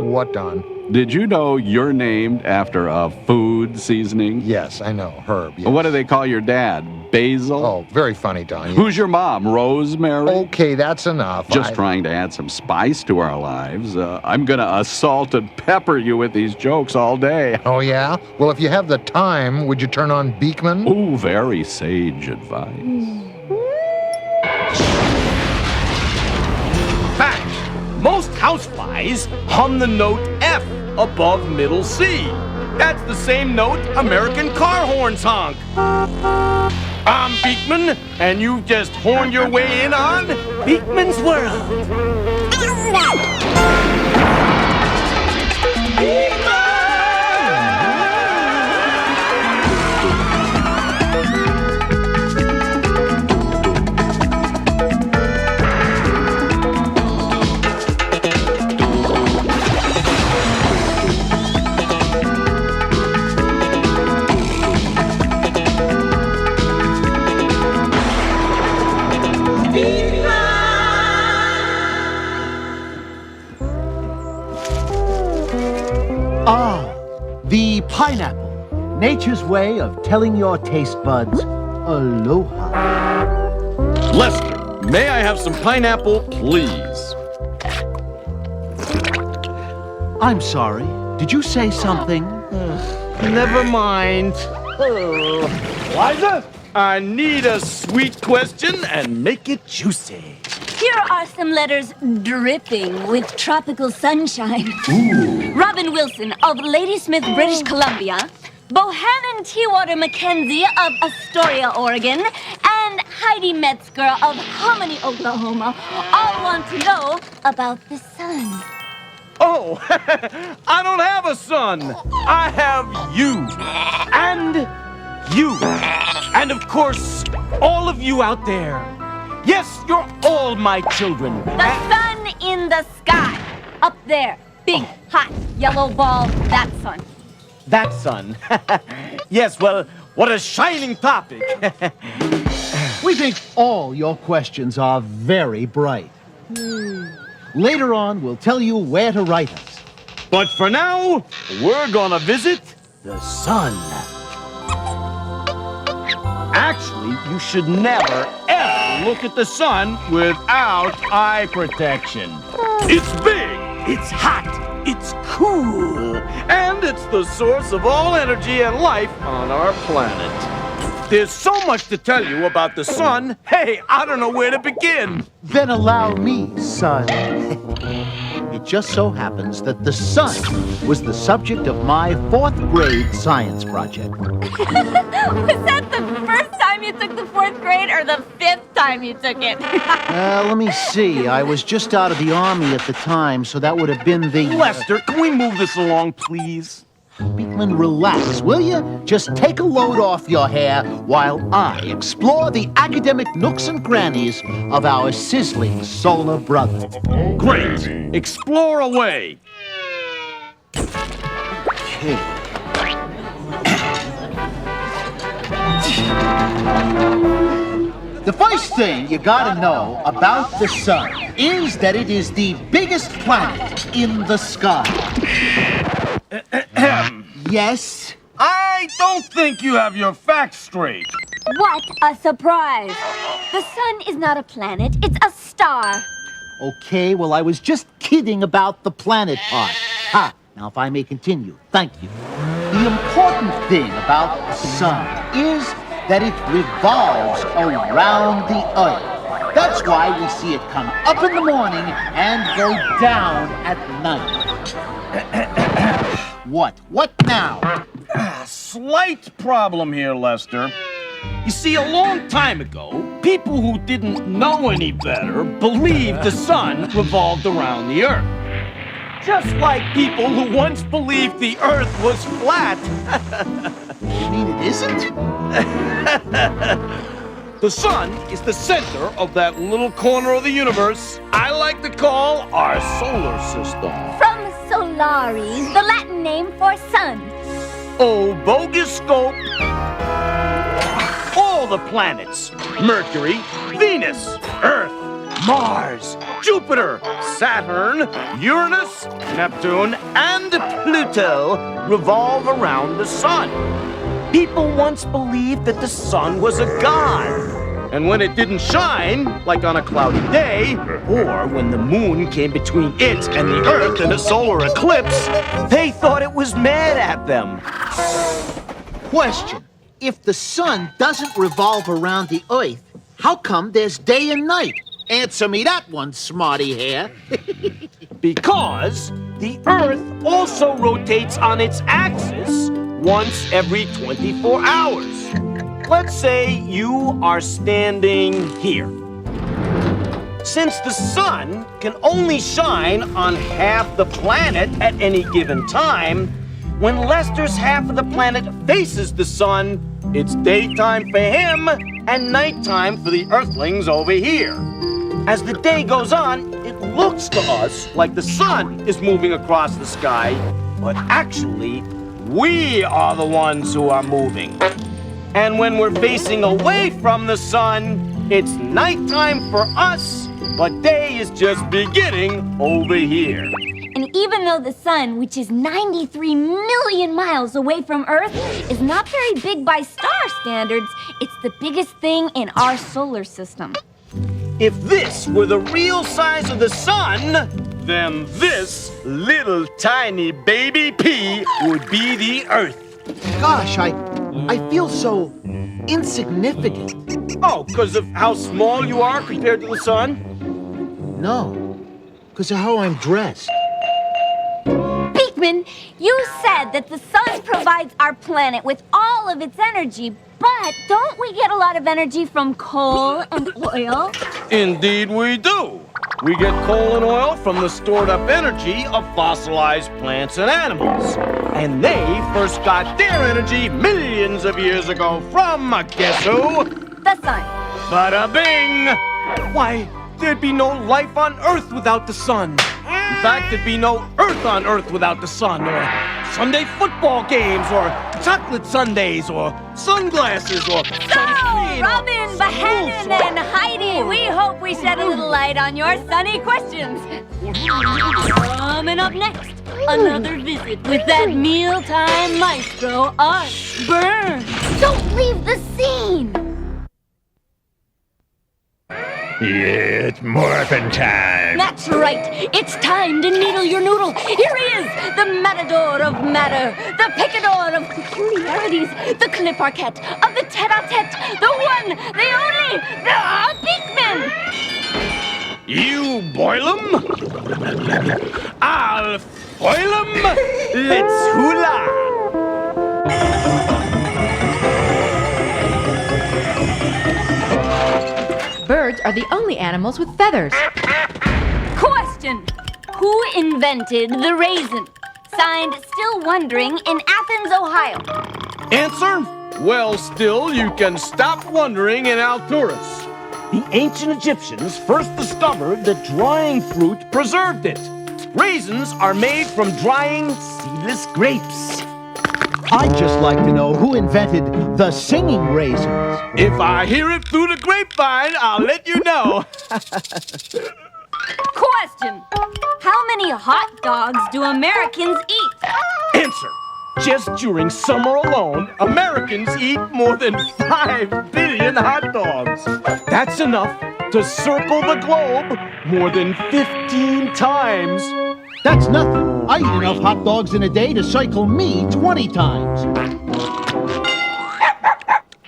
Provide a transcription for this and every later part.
What, Don? Did you know you're named after a food seasoning? Yes, I know. Herb, yes. What do they call your dad? Basil? Oh, very funny, Don. Who's your mom? Rosemary? Okay, that's enough. Just trying to add some spice to our lives. I'm going to assault and pepper you with these jokes all day. Oh, yeah? Well, if you have the time, would you turn on Beakman? Ooh, very sage advice. Fact. Most houseflies hum the note F above middle C. That's the same note American car horns honk. I'm Beakman, and you've just horned your way in on Beakman's World. Ah, the pineapple. Nature's way of telling your taste buds aloha. Lester, may I have some pineapple, please? I'm sorry. Did you say something? Never mind. Liza, I need a sweet question and make it juicy. Here are some letters dripping with tropical sunshine. Ooh. Robin Wilson of Ladysmith, British Columbia, Bohannon Tewater Mackenzie of Astoria, Oregon, and Heidi Metzger of Hominy, Oklahoma, all want to know about the sun. Oh, I don't have a son. I have you. And you. And of course, all of you out there. Yes, you're all my children. The sun in the sky. Up there. Big, hot, yellow ball. That sun. That sun. Yes, well, what a shining topic. We think all your questions are very bright. Later on, we'll tell you where to write us. But for now, we're gonna visit the sun. Actually, you should never, ever look at the sun without eye protection. It's big, it's hot, it's cool, and it's the source of all energy and life on our planet. There's so much to tell you about the sun, hey, I don't know where to begin. Then allow me, son. It just so happens that the sun was the subject of my 4th grade science project. Was that the first time you took the 4th grade or the 5th time you took it? Let me see. I was just out of the army at the time, so that would have been the... Lester, can we move this along, please? Beakman, relax, will you? Just take a load off your hair while I explore the academic nooks and crannies of our sizzling solar brother. Great. Explore away. Okay. The first thing you gotta know about the sun is that it is the biggest planet in the sky. Yes? I don't think you have your facts straight. What a surprise! The sun is not a planet, it's a star. Okay, well, I was just kidding about the planet part. Ha! Now, if I may continue, thank you. The important thing about the sun is that it revolves around the Earth. That's why we see it come up in the morning and go down at night. What? What now? Slight problem here, Lester. You see, a long time ago, people who didn't know any better believed the sun revolved around the Earth. Just like people who once believed the Earth was flat. You mean it isn't? The sun is the center of that little corner of the universe I like to call our solar system. From Solaris, the Latin name for sun. Oh, bogus scope. All the planets, Mercury, Venus, Earth, Mars, Jupiter, Saturn, Uranus, Neptune, and Pluto revolve around the sun. People once believed that the sun was a god. And when it didn't shine, like on a cloudy day, or when the moon came between it and the Earth in a solar eclipse, they thought it was mad at them. Question. If the sun doesn't revolve around the Earth, how come there's day and night? Answer me that one, smarty hair. Because the Earth also rotates on its axis once every 24 hours. Let's say you are standing here. Since the sun can only shine on half the planet at any given time, when Lester's half of the planet faces the sun, it's daytime for him and nighttime for the Earthlings over here. As the day goes on, it looks to us like the sun is moving across the sky, but actually, we are the ones who are moving. And when we're facing away from the sun, it's nighttime for us, but day is just beginning over here. And even though the sun, which is 93 million miles away from Earth, is not very big by star standards, it's the biggest thing in our solar system. If this were the real size of the sun, then this little tiny baby pea would be the Earth. Gosh, I feel so insignificant. Oh, because of how small you are compared to the sun? No, because of how I'm dressed. Beakman, you said that the sun provides our planet with all of its energy, but don't we get a lot of energy from coal and oil? Indeed we do. We get coal and oil from the stored up energy of fossilized plants and animals. And they first got their energy millions of years ago from, guess who? The sun. Bada bing! Why, there'd be no life on Earth without the sun. In fact, there'd be no Earth on Earth without the sun, or Sunday football games, or chocolate sundaes, or sunglasses, or sunscreen. Robin, Bohannon, and Heidi, we hope we shed a little light on your sunny questions. Coming up next, another visit with that mealtime maestro, Art Burns. Don't leave the scene. Yeah, it's morphin' time. That's right. It's time to needle your noodle. Here he is, the matador of matter, the picador of peculiarities, the clip arquette of the tete-a-tete, the one, the only, the Beakman. You boil 'em? I'll foil 'em. Let's hula. Birds are the only animals with feathers. Question. Who invented the raisin? Signed, Still Wondering, in Athens, Ohio. Answer? Well, still, you can stop wondering in Alturas. The ancient Egyptians first discovered that drying fruit preserved it. Raisins are made from drying seedless grapes. I'd just like to know who invented the singing raisins. If I hear it through the grapevine, I'll let you know. Question. How many hot dogs do Americans eat? Answer. Just during summer alone, Americans eat more than 5 billion hot dogs. That's enough to circle the globe more than 15 times. That's nothing. I eat enough hot dogs in a day to cycle me 20 times.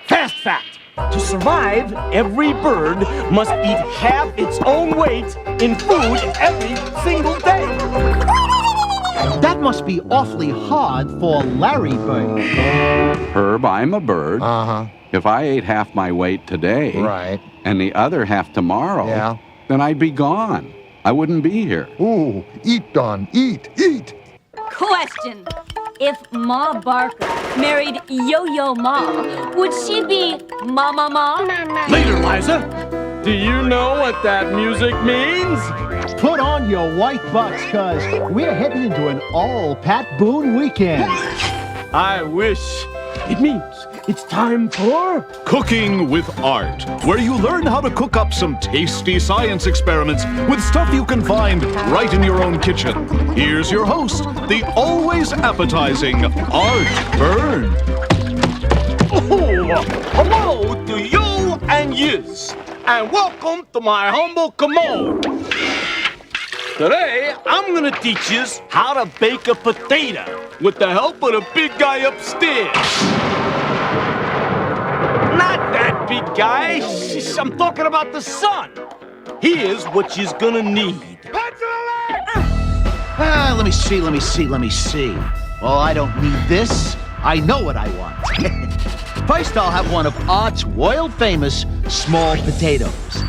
Fast fact. To survive, every bird must eat half its own weight in food every single day. That must be awfully hard for Larry Bird. Herb, I'm a bird. Uh-huh. If I ate half my weight today, Right. and the other half tomorrow, Yeah. then I'd be gone. I wouldn't be here. Ooh, eat, Don, eat, eat. Question. If Ma Barker married Yo-Yo Ma, would she be Mama Ma? Later, Liza. Do you know what that music means? Put on your white bucks, cuz we're heading into an all Pat Boone weekend. I wish It means it's time for... Cooking with Art, where you learn how to cook up some tasty science experiments with stuff you can find right in your own kitchen. Here's your host, the always appetizing Art Byrne. Oh, hello to you and yous, and welcome to my humble commode. Today, I'm gonna teach you how to bake a potato with the help of the big guy upstairs. Not that big guy. I'm talking about the sun. Here's what you're gonna need. Let me see. Well, I don't need this. I know what I want. First, I'll have one of Art's world-famous small potatoes.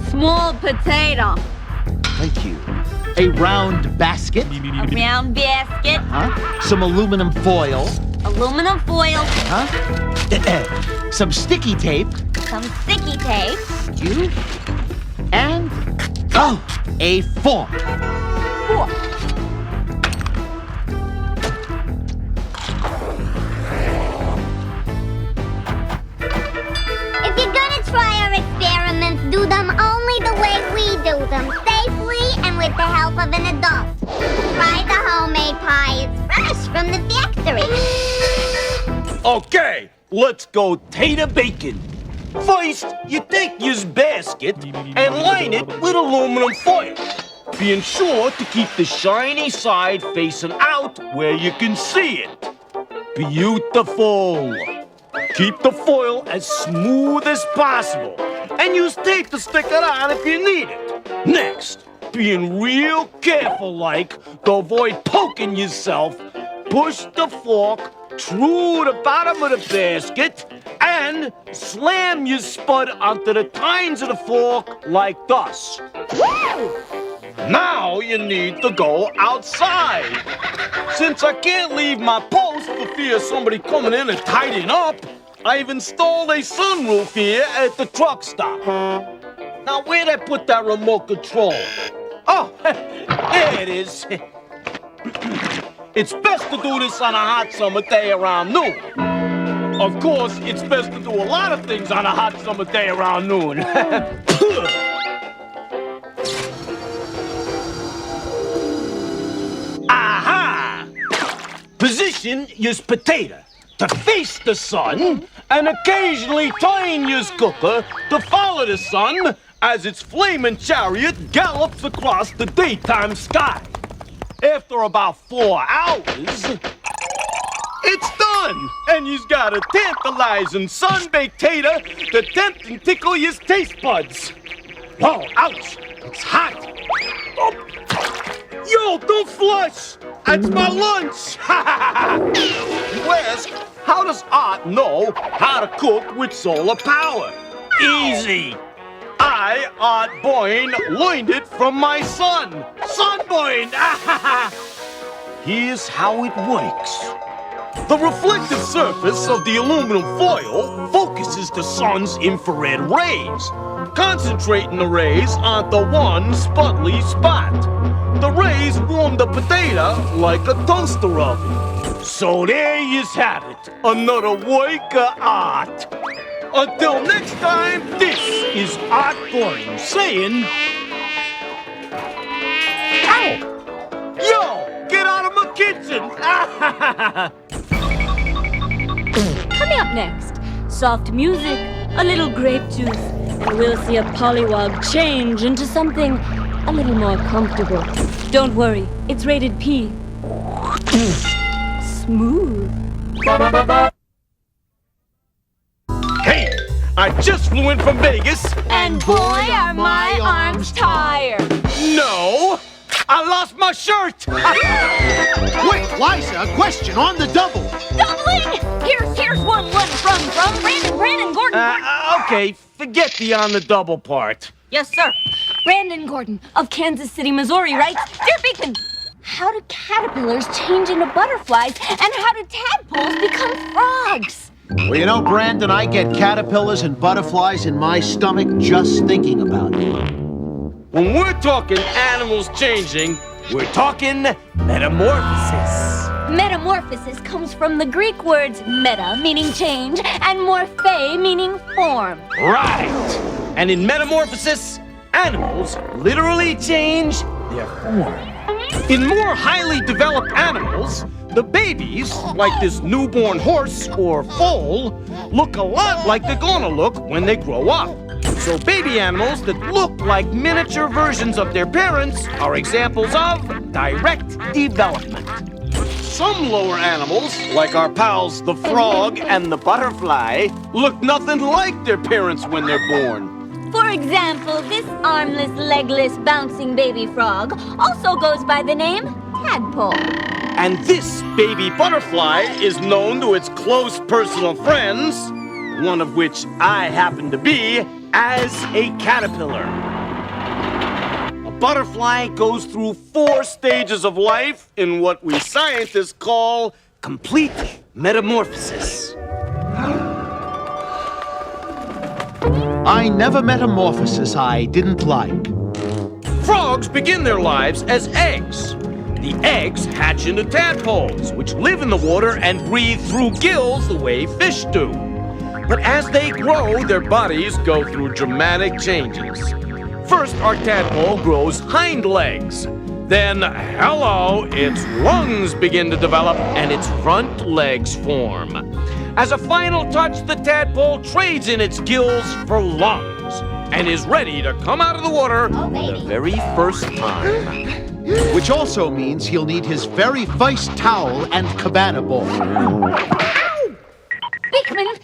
Small potato. Thank you. A round basket. A round basket. Huh? Some aluminum foil. Aluminum foil. Huh? Some sticky tape. Some sticky tape. You. And, a fork. If you're gonna try our experiments, do them only the way we do them, safely and with the help of an adult. Try the homemade pie. It's fresh from the factory. Okay, let's go tater bacon. First, you take your basket and line it with aluminum foil, being sure to keep the shiny side facing out where you can see it. Beautiful. Keep the foil as smooth as possible, and use tape to stick it on if you need it. Next, being real careful like to avoid poking yourself, push the fork through the bottom of the basket and slam your spud onto the tines of the fork like thus. Now you need to go outside. Since I can't leave my post for fear of somebody coming in and tidying up, I've installed a sunroof here at the truck stop. Now, where'd I put that remote control? Oh, there it is. It's best to do this on a hot summer day around noon. Of course, it's best to do a lot of things on a hot summer day around noon. Aha! Position your potato to face the sun and occasionally turn your cooker to follow the sun as its flaming chariot gallops across the daytime sky. After about 4 hours, it's done, and you've got a tantalizing sun-baked tater to tempt and tickle your taste buds. Whoa, ouch, it's hot. Oh. Yo, don't flush! That's my lunch! You ask, how does Art know how to cook with solar power? Easy! I, Art Boyne, learned it from my son, Sunboyne! Here's how it works. The reflective surface of the aluminum foil focuses the sun's infrared rays, concentrating the rays onto one spotly spot. The rays warm the potato like a toaster oven. So there you have it, another work of art. Until next time, this is Art Boyne saying... Ow! Yo, get out of my kitchen! Coming up next, soft music, a little grape juice, and we'll see a pollywog change into something a little more comfortable. Don't worry, it's rated P. Smooth. Hey, I just flew in from Vegas. And boy, are my arms tired. No, I lost my shirt. Wait, Liza, a question on the double. Doubling! Here's one from Brandon Gordon. Okay, forget the on the double part. Yes, sir. Brandon Gordon of Kansas City, Missouri writes, Dear Beakman, how do caterpillars change into butterflies and how do tadpoles become frogs? Well, you know, Brandon, I get caterpillars and butterflies in my stomach just thinking about it. When we're talking animals changing, we're talking metamorphosis. Metamorphosis comes from the Greek words meta, meaning change, and morphe, meaning form. Right! And in Metamorphosis, animals literally change their form. In more highly developed animals, the babies, like this newborn horse or foal, look a lot like they're gonna look when they grow up. So baby animals that look like miniature versions of their parents are examples of direct development. Some lower animals, like our pals the frog and the butterfly, look nothing like their parents when they're born. For example, this armless, legless, bouncing baby frog also goes by the name tadpole. And this baby butterfly is known to its close personal friends, one of which I happen to be, as a caterpillar. A butterfly goes through 4 stages of life in what we scientists call complete metamorphosis. I never metamorphosis I didn't like. Frogs begin their lives as eggs. The eggs hatch into tadpoles, which live in the water and breathe through gills the way fish do. But as they grow, their bodies go through dramatic changes. First, our tadpole grows hind legs. Then, hello, its lungs begin to develop and its front legs form. As a final touch, the tadpole trades in its gills for lungs and is ready to come out of the water for the very first time. Which also means he'll need his very first towel and cabana ball. Beakman,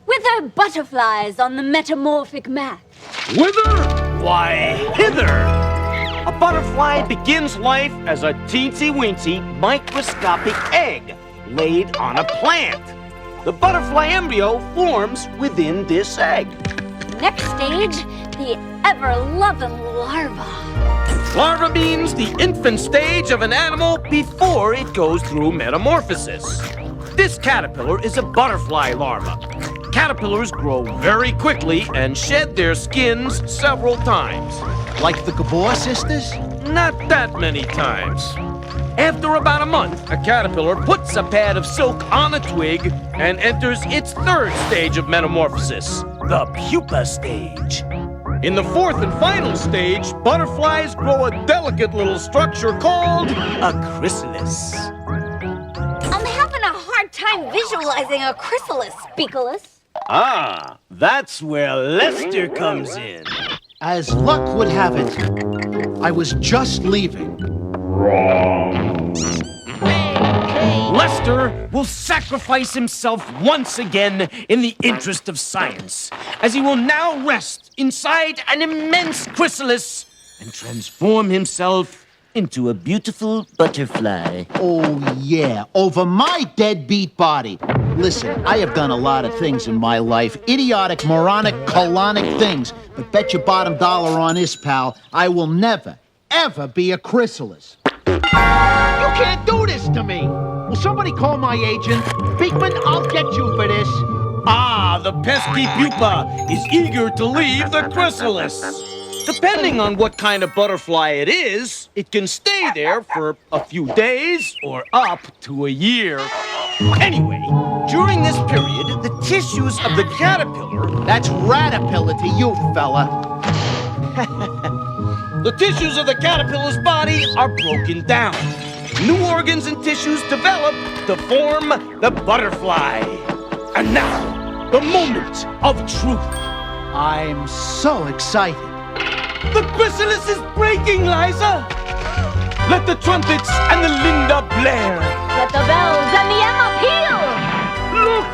wither butterflies on the metamorphic map. Whither? Why, hither! A butterfly begins life as a teensy-weensy microscopic egg laid on a plant. The butterfly embryo forms within this egg. Next stage, the ever-loving larva. Larva means the infant stage of an animal before it goes through metamorphosis. This caterpillar is a butterfly larva. Caterpillars grow very quickly and shed their skins several times. Like the Gabor sisters? Not that many times. After about a month, a caterpillar puts a pad of silk on a twig and enters its 3rd stage of metamorphosis, the pupa stage. In the 4th and final stage, butterflies grow a delicate little structure called a chrysalis. I'm having a hard time visualizing a chrysalis, Beakless. Ah, that's where Lester comes in. As luck would have it, I was just leaving. Lester will sacrifice himself once again in the interest of science, as he will now rest inside an immense chrysalis and transform himself into a beautiful butterfly. Oh, yeah, over my deadbeat body. Listen, I have done a lot of things in my life. Idiotic, moronic, colonic things. But bet your bottom dollar on this, pal, I will never, ever be a chrysalis. You can't do this to me! Will somebody call my agent? Beakman, I'll get you for this. Ah, the pesky pupa is eager to leave the chrysalis. Depending on what kind of butterfly it is, it can stay there for a few days or up to a year. Anyway, during this period, the tissues of the caterpillar... That's ratapilla to you, fella. The tissues of the caterpillar's body are broken down. New organs and tissues develop to form the butterfly. And now, the moment of truth. I'm so excited. The chrysalis is breaking, Liza! Let the trumpets and the Linda blare. Let the bells and the Emma peal. Look!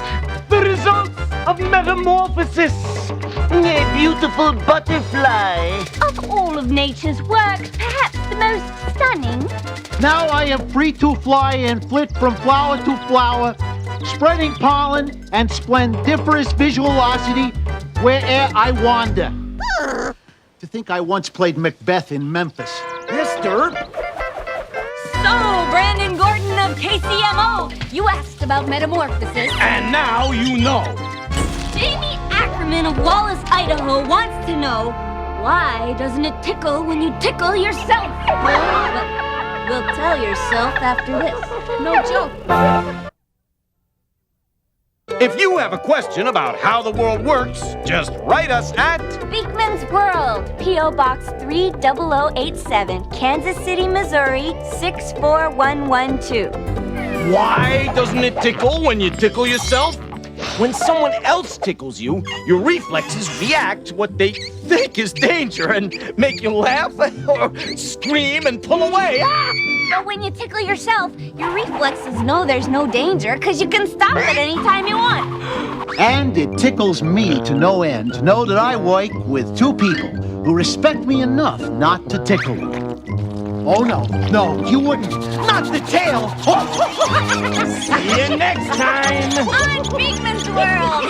The results of metamorphosis! A beautiful butterfly. Of all of nature's works, perhaps the most stunning. Now I am free to fly and flit from flower to flower, spreading pollen and splendiferous visualosity where'er I wander. To think I once played Macbeth in Memphis. Mister? So, Brandon Gordon of KCMO, you asked about metamorphosis. And now you know. Jamie Ackerman of Wallace, Idaho wants to know, why doesn't it tickle when you tickle yourself? Will tell yourself after this. No joke. If you have a question about how the world works, just write us at Beakman's World, P.O. Box 30087, Kansas City, Missouri 64112. Why doesn't it tickle when you tickle yourself? When someone else tickles you, your reflexes react to what they think is danger and make you laugh or scream and pull away. Ah! But when you tickle yourself, your reflexes know there's no danger because you can stop it anytime you want. And it tickles me to no end to know that I work with two people who respect me enough not to tickle me. Oh, no, you wouldn't. Not the tail. See you next time. On Beakman's World.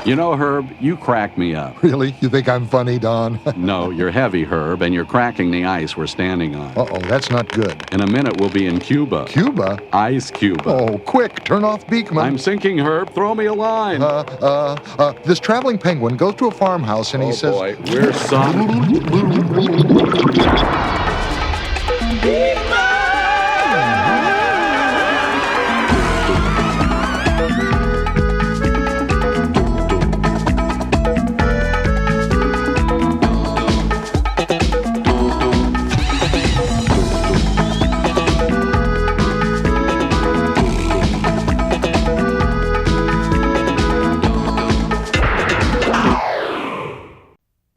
You know, Herb, you crack me up. Really? You think I'm funny, Don? No, you're heavy, Herb, and you're cracking the ice we're standing on. Uh-oh, that's not good. In a minute, we'll be in Cuba. Cuba? Ice Cuba. Oh, quick, turn off Beakman. I'm sinking, Herb. Throw me a line. This traveling penguin goes to a farmhouse and he says... Oh, boy, we're sunk.